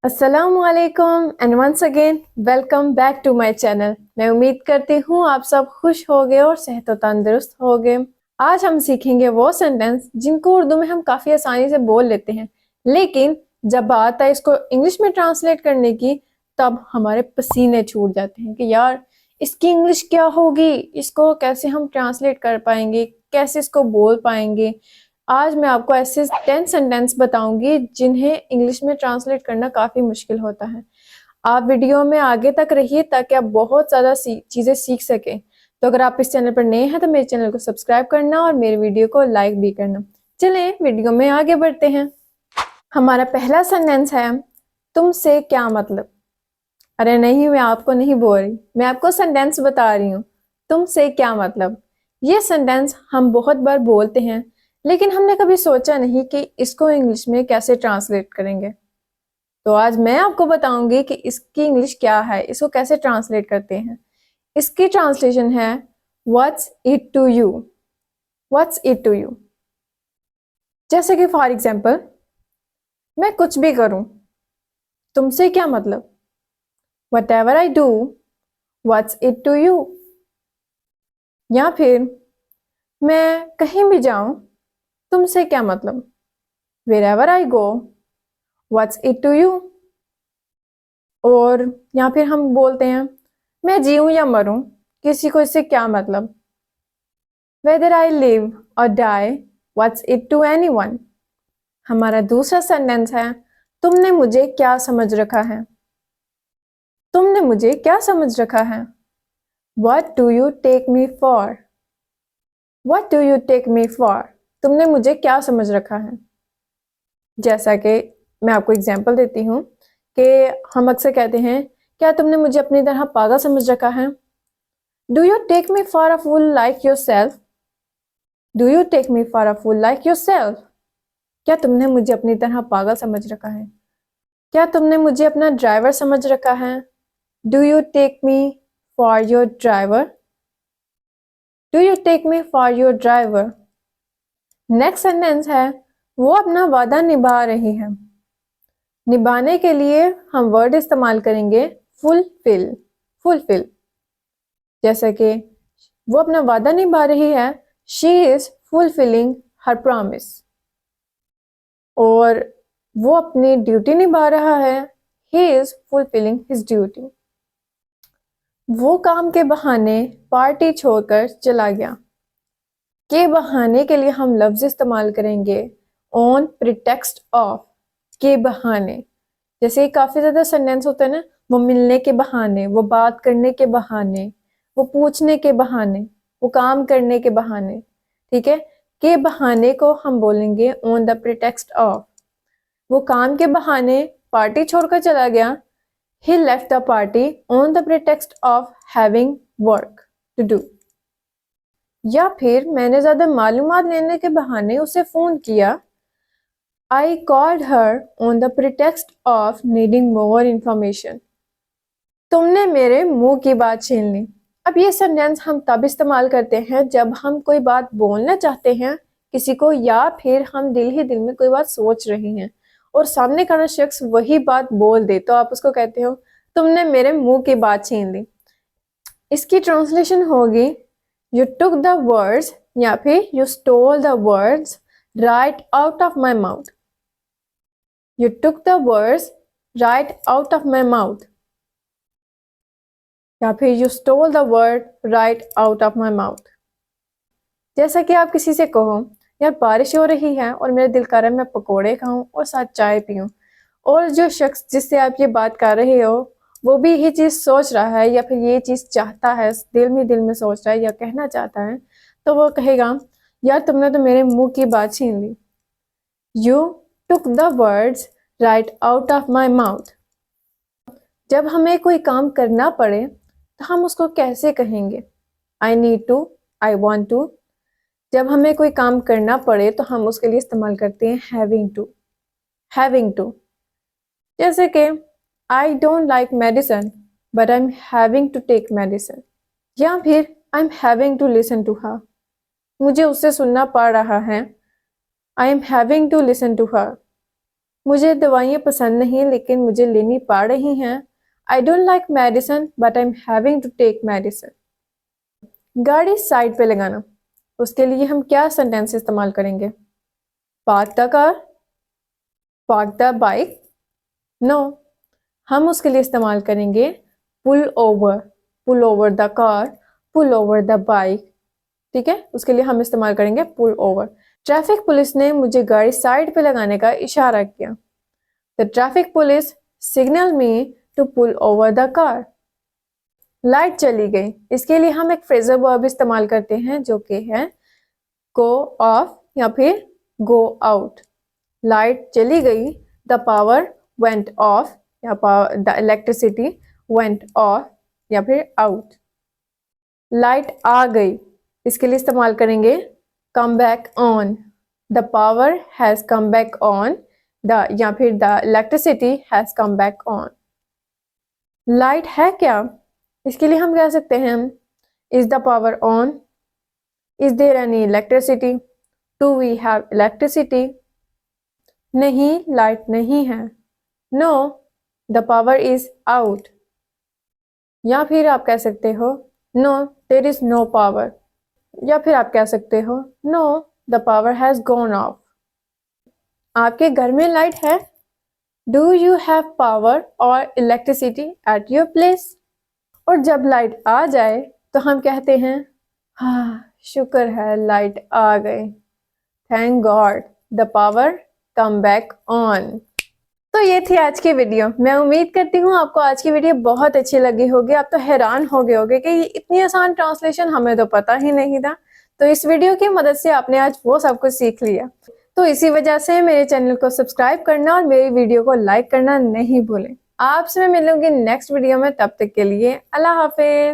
अस्सलामुअलैकुम and once again welcome back to my channel. मैं उम्मीद करती हूँ आप सब खुश होगे और सेहत और तंदुरुस्त होगे। आज हम सीखेंगे वो सेंटेंस जिनको उर्दू में हम काफ़ी आसानी से बोल लेते हैं, लेकिन जब बात आए इसको इंग्लिश में ट्रांसलेट करने की तब हमारे पसीने छूट जाते हैं कि यार इसकी इंग्लिश क्या होगी, इसको कैसे हम ट्रांसलेट कर पाएंगे, कैसे इसको बोल पाएंगे। आज मैं आपको ऐसे 10 सेंटेंस बताऊंगी जिन्हें इंग्लिश में ट्रांसलेट करना काफ़ी मुश्किल होता है। आप वीडियो में आगे तक रहिए ताकि आप बहुत ज़्यादा चीज़ें सीख सकें। तो अगर आप इस चैनल पर नए हैं तो मेरे चैनल को सब्सक्राइब करना और मेरे वीडियो को लाइक भी करना। चलें वीडियो में आगे बढ़ते हैं। हमारा पहला सेंटेंस है तुमसे क्या मतलब। अरे नहीं, मैं आपको नहीं बोल रही, मैं आपको सेंटेंस बता रही हूँ। तुमसे क्या मतलब। ये सेंटेंस हम बहुत बार बोलते हैं, लेकिन हमने कभी सोचा नहीं कि इसको इंग्लिश में कैसे ट्रांसलेट करेंगे। तो आज मैं आपको बताऊंगी कि इसकी इंग्लिश क्या है, इसको कैसे ट्रांसलेट करते हैं। इसकी ट्रांसलेशन है what's it to you. What's it to you. जैसे कि फॉर एग्जाम्पल, मैं कुछ भी करूं, तुमसे क्या मतलब। Whatever I do, what's it to you? या फिर मैं कहीं भी जाऊं, तुमसे क्या मतलब। Wherever I go, what's it to you? और या फिर हम बोलते हैं मैं जीऊं या मरूं, किसी को इससे क्या मतलब। Whether I live or die, what's it to anyone? हमारा दूसरा सेंटेंस है तुमने मुझे क्या समझ रखा है। तुमने मुझे क्या समझ रखा है। What do you take me for? What do you take me for? तुमने मुझे क्या समझ रखा है। जैसा कि मैं आपको एग्जाम्पल देती हूँ कि हम अक्सर कहते हैं क्या तुमने मुझे अपनी तरह पागल समझ रखा है। Do you take me for a fool like yourself. Do you take me for a fool like yourself. क्या तुमने मुझे अपनी तरह पागल समझ रखा है। क्या तुमने मुझे अपना ड्राइवर समझ रखा है। Do you take me for your driver. Do you take me for your driver. Next sentence है वो अपना वादा निभा रही है। निभाने के लिए हम वर्ड इस्तेमाल करेंगे फुलफिल। फुलफिल। जैसे कि वो अपना वादा निभा रही है, she is fulfilling her promise. और वो अपनी ड्यूटी निभा रहा है, he is fulfilling his duty. वो काम के बहाने पार्टी छोड़कर चला गया। के बहाने के लिए हम लफ्ज इस्तेमाल करेंगे ऑन प्रिटेक्स्ट ऑफ। के बहाने, जैसे काफी ज्यादा सेंटेंस होते हैं ना, वो मिलने के बहाने, वो बात करने के बहाने, वो पूछने के बहाने, वो काम करने के बहाने। ठीक है, के बहाने को हम बोलेंगे ऑन द प्रिटेक्स्ट ऑफ। वो काम के बहाने पार्टी छोड़कर चला गया, he left the party on the pretext of having work to do। या फिर मैंने ज्यादा मालूमात लेने के बहाने उसे फोन किया, I called her on the pretext of needing more information। तुमने मेरे मुंह की बात छीन ली। अब ये सेंटेंस हम तब इस्तेमाल करते हैं जब हम कोई बात बोलना चाहते हैं किसी को, या फिर हम दिल ही दिल में कोई बात सोच रहे हैं और सामने का शख्स वही बात बोल दे, तो आप उसको कहते हो तुमने मेरे मुंह की बात छीन ली। इसकी ट्रांसलेशन होगी यू टुक द वर्ड्स या फिर you stole the words right out of my mouth. You took the words right out of my mouth या फिर you stole the word right out of my mouth. जैसा कि आप किसी से कहो यार बारिश हो रही है और मेरा दिल कर रहा है मैं पकोड़े खाऊं और साथ चाय पीऊं, और जो शख्स जिससे आप ये बात कर रहे हो वो भी यही चीज़ सोच रहा है या फिर ये चीज़ चाहता है, दिल में सोच रहा है या कहना चाहता है, तो वो कहेगा यार तुमने तो मेरे मुंह की बात छीन ली। You took the words right out of my mouth. जब हमें कोई काम करना पड़े तो हम उसको कैसे कहेंगे। I need to, I want to. जब हमें कोई काम करना पड़े तो हम उसके लिए इस्तेमाल करते हैं हैविंग टू। Having to. जैसे कि I don't like medicine but I am having to take medicine. या फिर I am having to listen to her. मुझे उससे सुनना पड़ रहा है, I am having to listen to her. मुझे दवाइयाँ पसंद नहीं लेकिन मुझे लेनी पड़ रही हैं। I don't like medicine but I'm having to take medicine। गाड़ी साइड पे लगाना, उसके लिए हम क्या सेंटेंस इस्तेमाल करेंगे? Park the car, park the bike. No, हम उसके लिए इस्तेमाल करेंगे pull over the car, pull over the bike. ठीक है, उसके लिए हम इस्तेमाल करेंगे पुल ओवर। ट्रैफिक पुलिस ने मुझे गाड़ी साइड पे लगाने का इशारा किया। The traffic police signal me to pull over the car. Light चली गई, इसके लिए हम एक फ्रेजल वर्ब इस्तेमाल करते हैं जो कि है गो ऑफ या फिर गो आउट। लाइट चली गई, द पावर वेंट ऑफ या द इलेक्ट्रिसिटी वेंट ऑफ या फिर आउट। लाइट आ गई, इसके लिए इस्तेमाल करेंगे come back on. The power has come back on, the या फिर the electricity has come back on. Light है क्या, इसके लिए हम कह सकते हैं is the power on, is there any electricity, do we have electricity. नहीं, लाइट नहीं है। No, the power is out. या फिर आप कह सकते हो no there is no power, या फिर आप कह सकते हो no the power has gone of. आपके घर में लाइट है? डू यू हैव पावर और इलेक्ट्रिसिटी एट योर प्लेस? और जब लाइट आ जाए तो हम कहते हैं हाँ शुक्र है लाइट आ गई, thank God the power come back on. तो ये थी आज की वीडियो। मैं उम्मीद करती हूँ आपको आज की वीडियो बहुत अच्छी लगी होगी। आप तो हैरान हो गए होगे कि ये इतनी आसान ट्रांसलेशन हमें तो पता ही नहीं था। तो इस वीडियो की मदद से आपने आज वो सब कुछ सीख लिया। तो इसी वजह से मेरे चैनल को सब्सक्राइब करना और मेरी वीडियो को लाइक करना नहीं भूलें। आपसे मैं मिलूंगी नेक्स्ट वीडियो में, तब तक के लिए अल्लाह हाफिज।